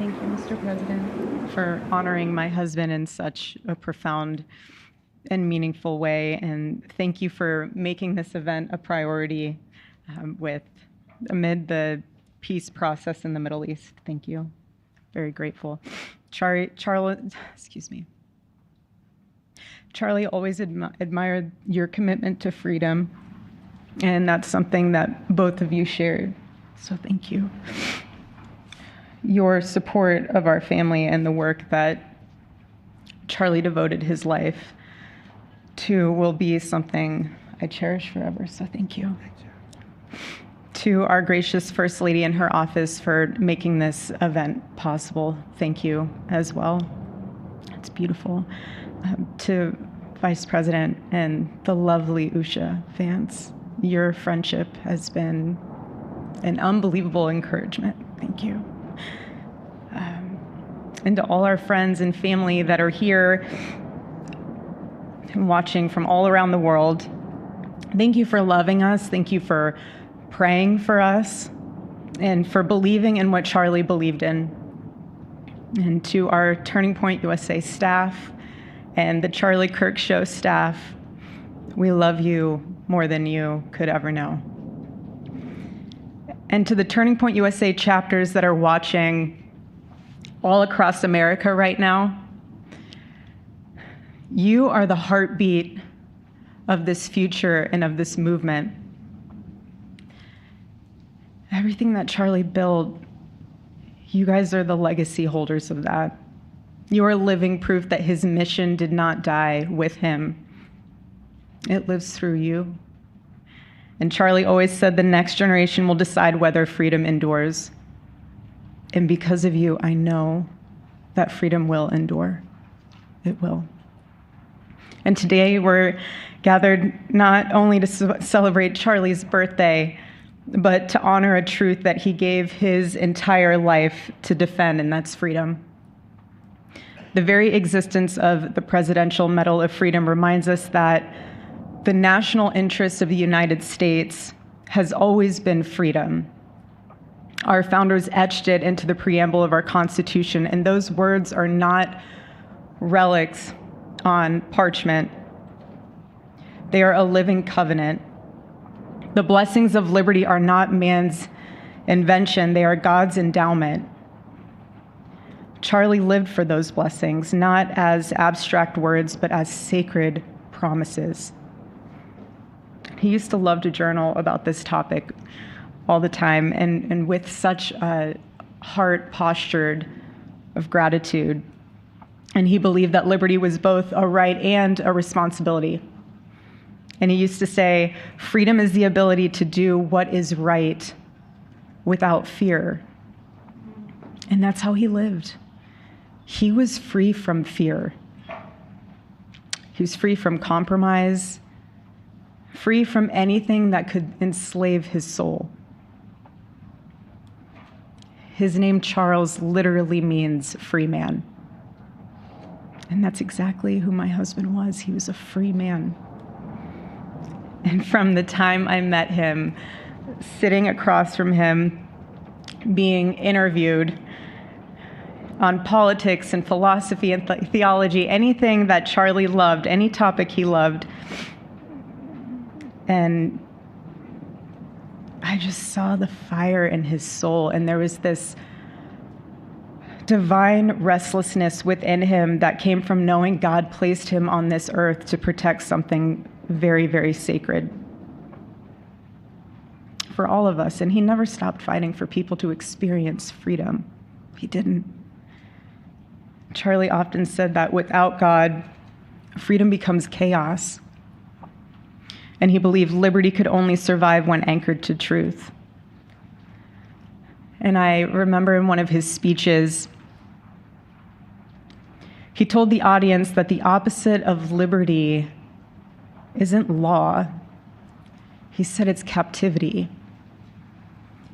Thank you, Mr. President, for honoring my husband in such a profound and meaningful way. And thank you for making this event a priority amid the peace process in the Middle East. Thank you. Very grateful. Charlie always admired your commitment to freedom, and that's something that both of you shared. So thank you. Your support of our family and the work that Charlie devoted his life to will be something I cherish forever. So thank you. To our gracious First Lady in her office for making this event possible. Thank you as well. It's beautiful. To Vice President and the lovely Usha fans, your friendship has been an unbelievable encouragement. Thank you. And to all our friends and family that are here and watching from all around the world, thank you for loving us. Thank you for praying for us and for believing in what Charlie believed in. And to our Turning Point USA staff and the Charlie Kirk Show staff, we love you more than you could ever know. And to the Turning Point USA chapters that are watching all across America right now, you are the heartbeat of this future and of this movement. Everything that Charlie built, you guys are the legacy holders of that. You are living proof that his mission did not die with him. It lives through you. And Charlie always said the next generation will decide whether freedom endures. And because of you, I know that freedom will endure. It will. And today we're gathered not only to celebrate Charlie's birthday, but to honor a truth that he gave his entire life to defend, and that's freedom. The very existence of the Presidential Medal of Freedom reminds us that the national interest of the United States has always been freedom. Our founders etched it into the preamble of our Constitution, and those words are not relics on parchment. They are a living covenant. The blessings of liberty are not man's invention, they are God's endowment. Charlie lived for those blessings, not as abstract words, but as sacred promises. He used to love to journal about this topic all the time, and with such a heart postured of gratitude. And he believed that liberty was both a right and a responsibility. And he used to say, freedom is the ability to do what is right without fear. And that's how he lived. He was free from fear. He was free from compromise, free from anything that could enslave his soul. His name, Charles, literally means free man. And that's exactly who my husband was. He was a free man. And from the time I met him, sitting across from him, being interviewed on politics and philosophy and theology, anything that Charlie loved, any topic he loved, and I just saw the fire in his soul, and there was this divine restlessness within him that came from knowing God placed him on this earth to protect something very, very sacred for all of us. And he never stopped fighting for people to experience freedom. He didn't. Charlie often said that without God, freedom becomes chaos. And he believed liberty could only survive when anchored to truth. And I remember in one of his speeches, he told the audience that the opposite of liberty isn't law. He said it's captivity.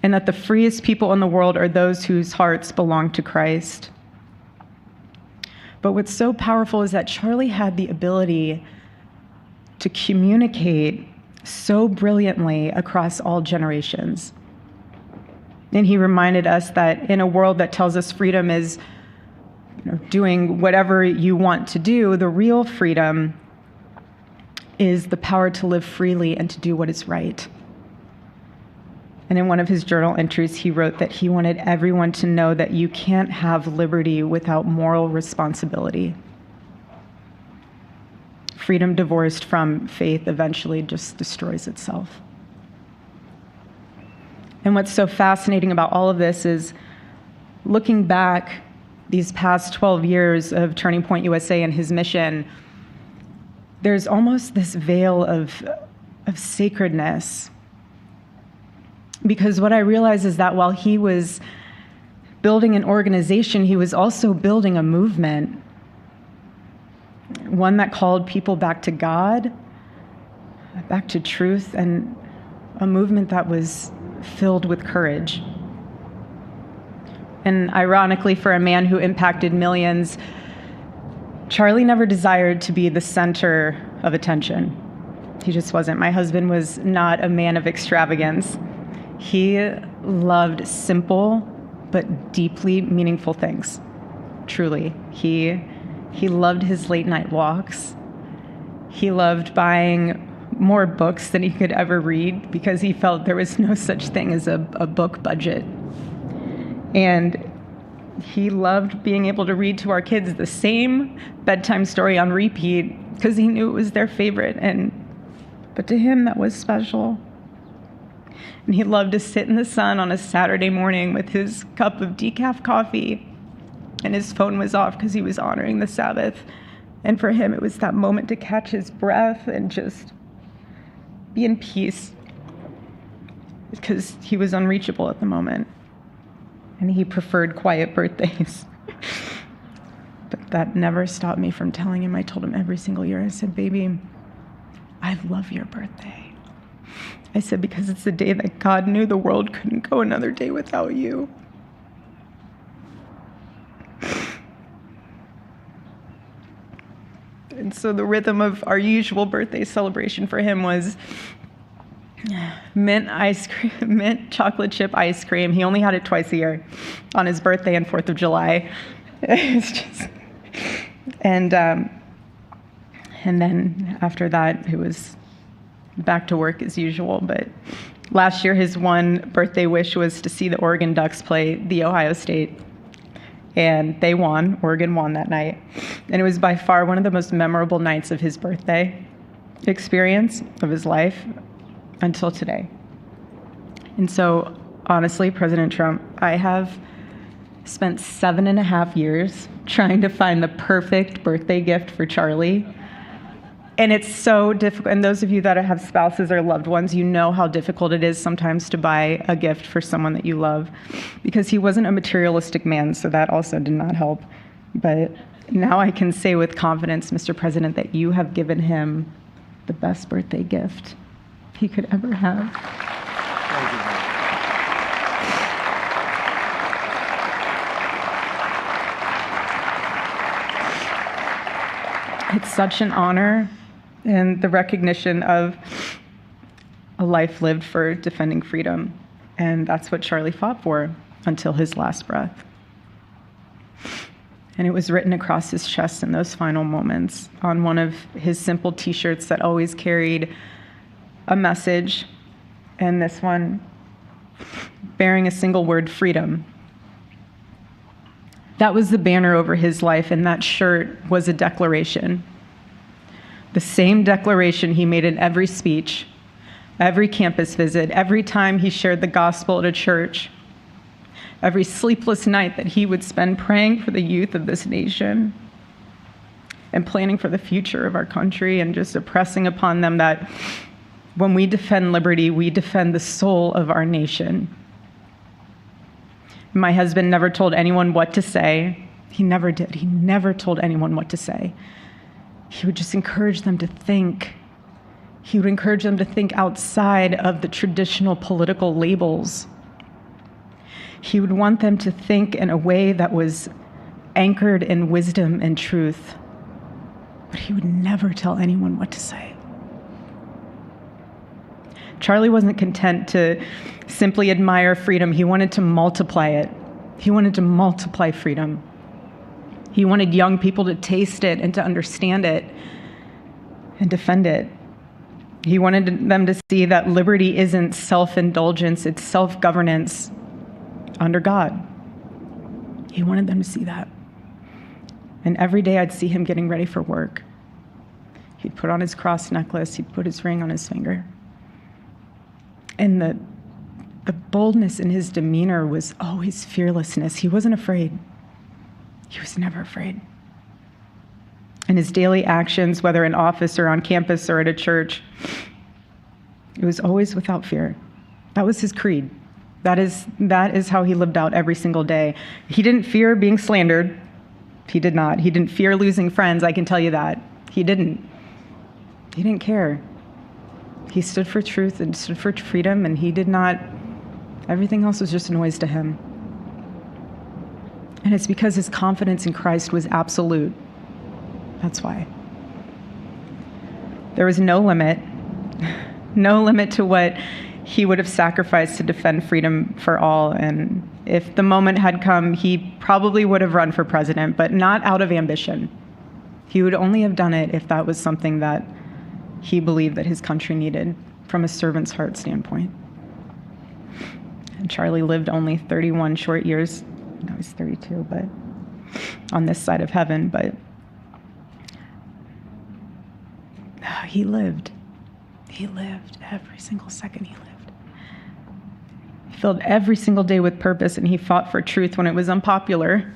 And that the freest people in the world are those whose hearts belong to Christ. But what's so powerful is that Charlie had the ability to communicate so brilliantly across all generations. And he reminded us that in a world that tells us freedom is doing whatever you want to do, the real freedom is the power to live freely and to do what is right. And in one of his journal entries, he wrote that he wanted everyone to know that you can't have liberty without moral responsibility. Freedom divorced from faith eventually just destroys itself. And what's so fascinating about all of this is looking back these past 12 years of Turning Point USA and his mission, there's almost this veil of sacredness. Because what I realize is that while he was building an organization, he was also building a movement, one that called people back to God, back to truth, and a movement that was filled with courage. And ironically, for a man who impacted millions, Charlie never desired to be the center of attention. He just wasn't. My husband was not a man of extravagance. He loved simple but deeply meaningful things. Truly. He loved his late night walks. He loved buying more books than he could ever read because he felt there was no such thing as a book budget. And he loved being able to read to our kids the same bedtime story on repeat because he knew it was their favorite. But to him, that was special. And he loved to sit in the sun on a Saturday morning with his cup of decaf coffee, and his phone was off because he was honoring the Sabbath. And for him, it was that moment to catch his breath and just be in peace because he was unreachable at the moment. And he preferred quiet birthdays. But that never stopped me from telling him. I told him every single year, I said, baby, I love your birthday. I said, because it's the day that God knew the world couldn't go another day without you. And so the rhythm of our usual birthday celebration for him was mint ice cream, mint chocolate chip ice cream. He only had it twice a year, on his birthday and 4th of July. It's just, and then after that, it was back to work as usual. But last year, his one birthday wish was to see the Oregon Ducks play the Ohio State. And they won. Oregon won that night. And it was by far one of the most memorable nights of his birthday experience of his life until today. And so, honestly, President Trump, I have spent 7.5 years trying to find the perfect birthday gift for Charlie. And it's so difficult. And those of you that have spouses or loved ones, you know how difficult it is sometimes to buy a gift for someone that you love, because he wasn't a materialistic man, so that also did not help. But now I can say with confidence, Mr. President, that you have given him the best birthday gift he could ever have. It's such an honor and the recognition of a life lived for defending freedom. And that's what Charlie fought for until his last breath. And it was written across his chest in those final moments on one of his simple t-shirts that always carried a message, and this one bearing a single word, freedom. That was the banner over his life, and that shirt was a declaration. The same declaration he made in every speech, every campus visit, every time he shared the gospel at a church, every sleepless night that he would spend praying for the youth of this nation and planning for the future of our country, and just impressing upon them that when we defend liberty, we defend the soul of our nation. My husband never told anyone what to say. He never did. He never told anyone what to say. He would just encourage them to think. He would encourage them to think outside of the traditional political labels. He would want them to think in a way that was anchored in wisdom and truth. But he would never tell anyone what to say. Charlie wasn't content to simply admire freedom. He wanted to multiply it. He wanted to multiply freedom. He wanted young people to taste it and to understand it and defend it. He wanted them to see that liberty isn't self-indulgence, it's self-governance under God. He wanted them to see that. And every day I'd see him getting ready for work. He'd put on his cross necklace, he'd put his ring on his finger. And the boldness in his demeanor was always fearlessness. He wasn't afraid. He was never afraid. In his daily actions, whether in office or on campus or at a church, it was always without fear. That was his creed. That is how he lived out every single day. He didn't fear being slandered. He did not. He didn't fear losing friends, I can tell you that. He didn't. He didn't care. He stood for truth and stood for freedom, and he did not, everything else was just noise to him. And it's because his confidence in Christ was absolute. That's why. There was no limit to what he would have sacrificed to defend freedom for all. And if the moment had come, he probably would have run for president, but not out of ambition. He would only have done it if that was something that he believed that his country needed from a servant's heart standpoint. And Charlie lived only 31 short years. No, he's 32, but on this side of heaven, but he lived. He lived every single second he lived. He filled every single day with purpose, and he fought for truth when it was unpopular.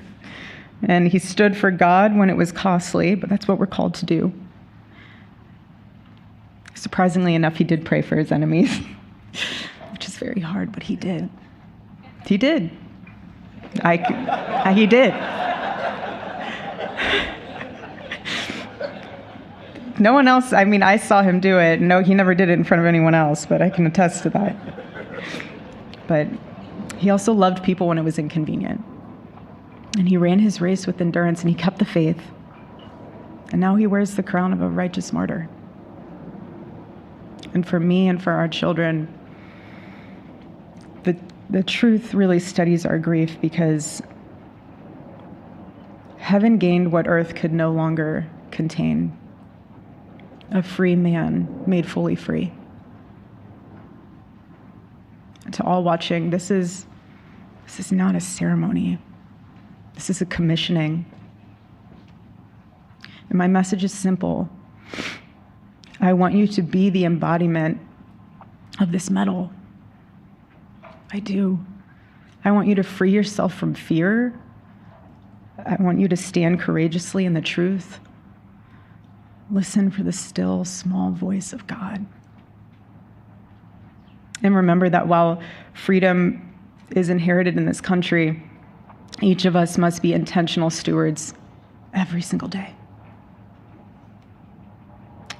And he stood for God when it was costly, but that's what we're called to do. Surprisingly enough, he did pray for his enemies, which is very hard, but he did. He did. He did. No one else, I mean, I saw him do it. No, he never did it in front of anyone else, but I can attest to that. But he also loved people when it was inconvenient. And he ran his race with endurance, and he kept the faith. And now he wears the crown of a righteous martyr. And for me and for our children, the truth really steadies our grief, because heaven gained what earth could no longer contain. A free man made fully free. And to all watching, this is not a ceremony. This is a commissioning. And my message is simple. I want you to be the embodiment of this medal. I do. I want you to free yourself from fear. I want you to stand courageously in the truth. Listen for the still, small voice of God. And remember that while freedom is inherited in this country, each of us must be intentional stewards every single day.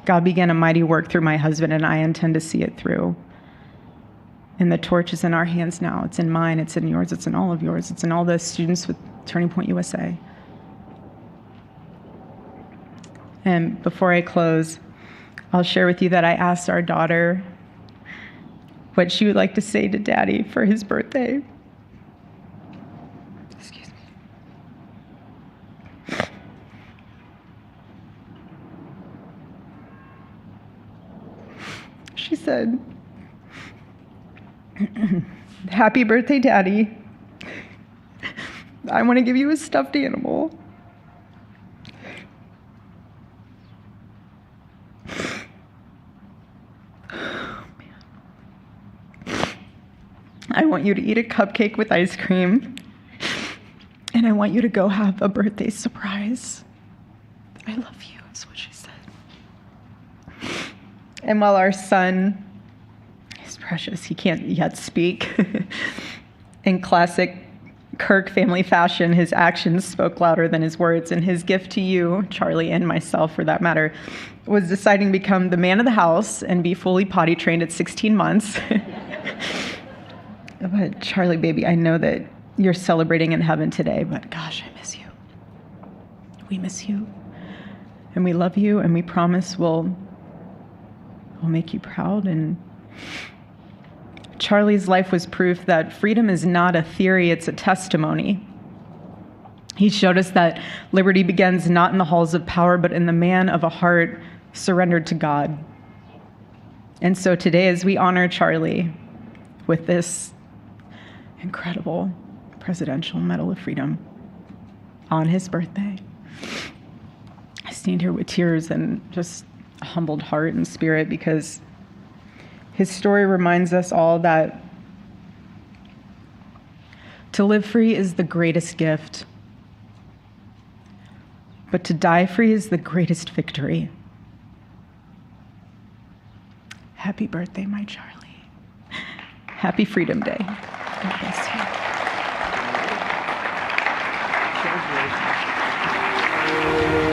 God began a mighty work through my husband, and I intend to see it through. And the torch is in our hands now. It's in mine, it's in yours, it's in all of yours. It's in all the students with Turning Point USA. And before I close, I'll share with you that I asked our daughter what she would like to say to Daddy for his birthday. Excuse me. She said, "Happy birthday, Daddy. I want to give you a stuffed animal. I want you to eat a cupcake with ice cream, and I want you to go have a birthday surprise. I love you," is what she said. And while our son is precious, he can't yet speak, in classic Kirk family fashion, his actions spoke louder than his words, and his gift to you, Charlie, and myself for that matter, was deciding to become the man of the house and be fully potty trained at 16 months. But Charlie, baby, I know that you're celebrating in heaven today, but gosh, I miss you. We miss you, and we love you, and we promise we'll make you proud, and Charlie's life was proof that freedom is not a theory, it's a testimony. He showed us that liberty begins not in the halls of power, but in the man of a heart surrendered to God. And so today, as we honor Charlie with this incredible Presidential Medal of Freedom on his birthday, I stand here with tears and just a humbled heart and spirit, because his story reminds us all that to live free is the greatest gift, but to die free is the greatest victory. Happy birthday, my Charlie. Happy Freedom Day. God bless you.